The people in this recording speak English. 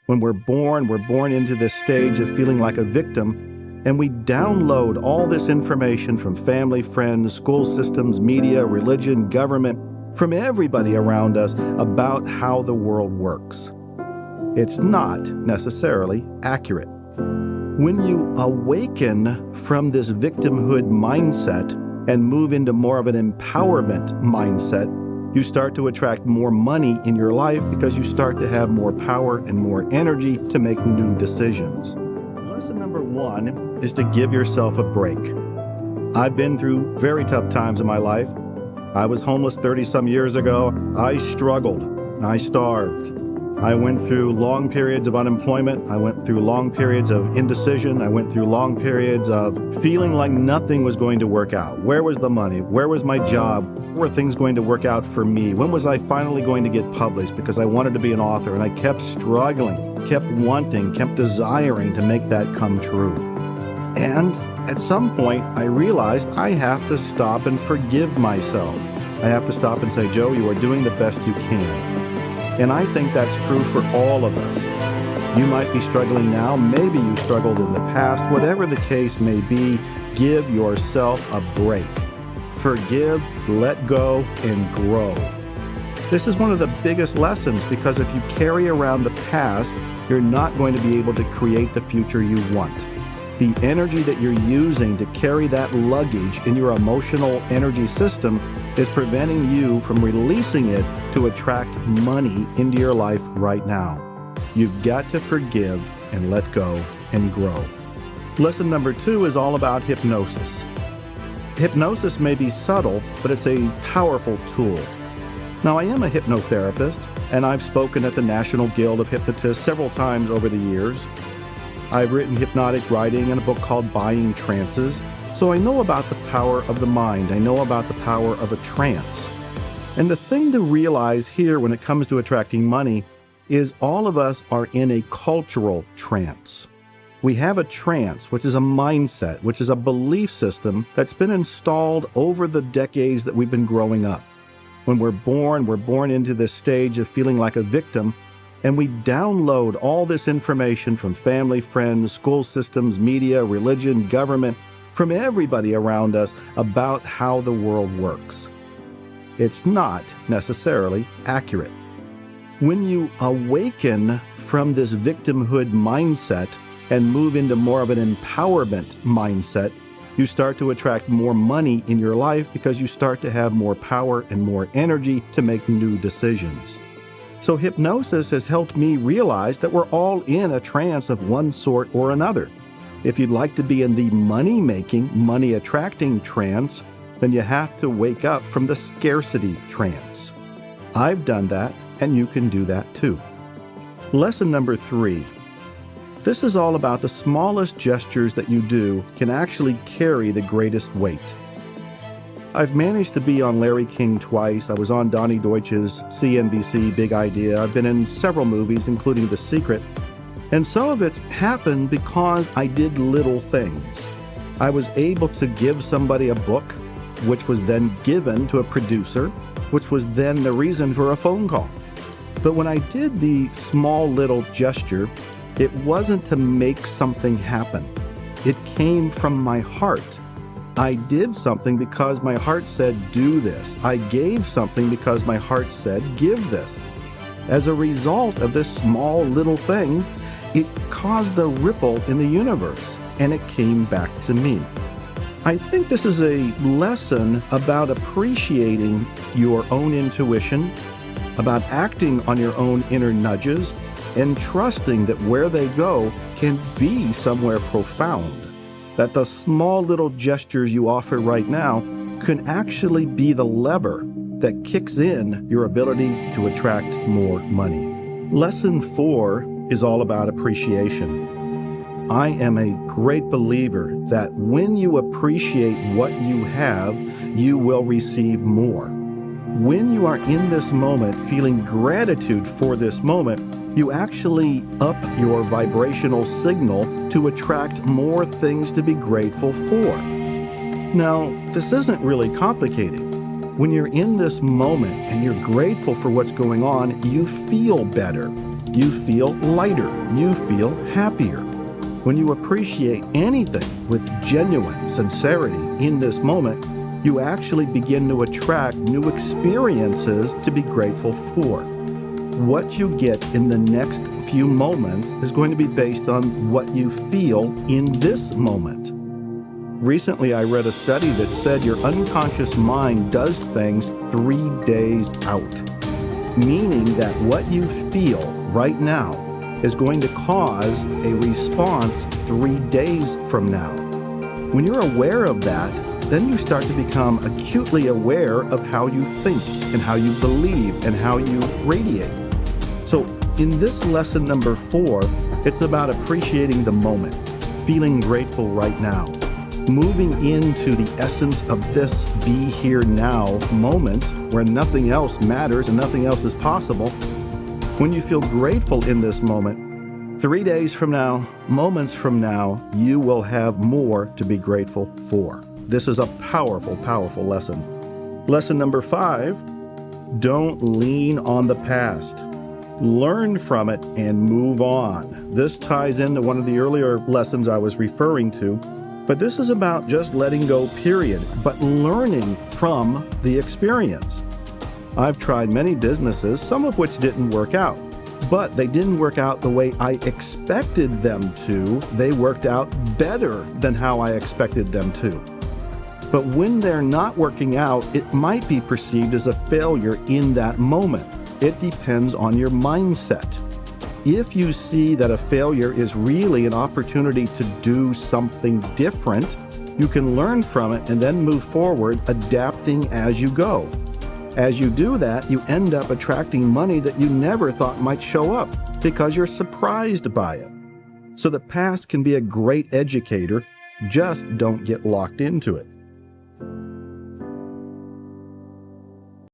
When we're born into this stage of feeling like a victim, and we download all this information from family, friends, school systems, media, religion, government, from everybody around us about how the world works. It's not necessarily accurate. When you awaken from this victimhood mindset and move into more of an empowerment mindset, you start to attract more money in your life because you start to have more power and more energy to make new decisions. Lesson number one is to give yourself a break. I've been through very tough times in my life. I was homeless 30-some years ago. I struggled. I starved. I went through long periods of unemployment. I went through long periods of indecision. I went through long periods of feeling like nothing was going to work out. Where was the money? Where was my job? Were things going to work out for me? When was I finally going to get published? Because I wanted to be an author, and I kept struggling, kept wanting, kept desiring to make that come true. And at some point, I realized I have to stop and forgive myself. I have to stop and say, Joe, you are doing the best you can. And I think that's true for all of us. You might be struggling now. Maybe you struggled in the past. Whatever the case may be, give yourself a break. Forgive, let go, and grow. This is one of the biggest lessons, because if you carry around the past, you're not going to be able to create the future you want. The energy that you're using to carry that luggage in your emotional energy system is preventing you from releasing it to attract money into your life right now. You've got to forgive and let go and grow. Lesson number two is all about hypnosis. Hypnosis may be subtle, but it's a powerful tool. Now, I am a hypnotherapist, and I've spoken at the National Guild of Hypnotists several times over the years. I've written hypnotic writing and a book called Buying Trances, so I know about the power of the mind. I know about the power of a trance. And the thing to realize here when it comes to attracting money is all of us are in a cultural trance. We have a trance, which is a mindset, which is a belief system that's been installed over the decades that we've been growing up. When we're born into this stage of feeling like a victim, and we download all this information from family, friends, school systems, media, religion, government, from everybody around us about how the world works. It's not necessarily accurate. When you awaken from this victimhood mindset and move into more of an empowerment mindset, you start to attract more money in your life because you start to have more power and more energy to make new decisions. So hypnosis has helped me realize that we're all in a trance of one sort or another. If you'd like to be in the money-making, money-attracting trance, then you have to wake up from the scarcity trance. I've done that, and you can do that too. Lesson number three. This is all about the smallest gestures that you do can actually carry the greatest weight. I've managed to be on Larry King twice. I was on Donnie Deutsch's CNBC Big Idea. I've been in several movies, including The Secret. And some of it happened because I did little things. I was able to give somebody a book, which was then given to a producer, which was then the reason for a phone call. But when I did the small little gesture, it wasn't to make something happen. It came from my heart. I did something because my heart said, do this. I gave something because my heart said, give this. As a result of this small little thing, it caused a ripple in the universe, and it came back to me. I think this is a lesson about appreciating your own intuition, about acting on your own inner nudges, and trusting that where they go can be somewhere profound. That the small little gestures you offer right now can actually be the lever that kicks in your ability to attract more money. Lesson 4 is all about appreciation. I am a great believer that when you appreciate what you have, you will receive more. When you are in this moment feeling gratitude for this moment, you actually up your vibrational signal to attract more things to be grateful for. Now, this isn't really complicated. When you're in this moment and you're grateful for what's going on, you feel better. you feel lighter, you feel happier. When you appreciate anything with genuine sincerity in this moment, you actually begin to attract new experiences to be grateful for. What you get in the next few moments is going to be based on what you feel in this moment. Recently, I read a study that said your unconscious mind does things 3 days out, meaning that what you feel right now is going to cause a response 3 days from now. When you're aware of that, then you start to become acutely aware of how you think and how you believe and how you radiate. So in this lesson number 4, it's about appreciating the moment, feeling grateful right now, moving into the essence of this be here now moment where nothing else matters and nothing else is possible. When you feel grateful in this moment, 3 days from now, moments from now, you will have more to be grateful for. This is a powerful, powerful lesson. Lesson number 5, don't lean on the past. Learn from it and move on. This ties into one of the earlier lessons I was referring to, but this is about just letting go, period, but learning from the experience. I've tried many businesses, some of which didn't work out, but they didn't work out the way I expected them to. They worked out better than how I expected them to. But when they're not working out, it might be perceived as a failure in that moment. It depends on your mindset. If you see that a failure is really an opportunity to do something different, you can learn from it and then move forward, adapting as you go. As you do that, you end up attracting money that you never thought might show up because you're surprised by it. So the past can be a great educator, just don't get locked into it.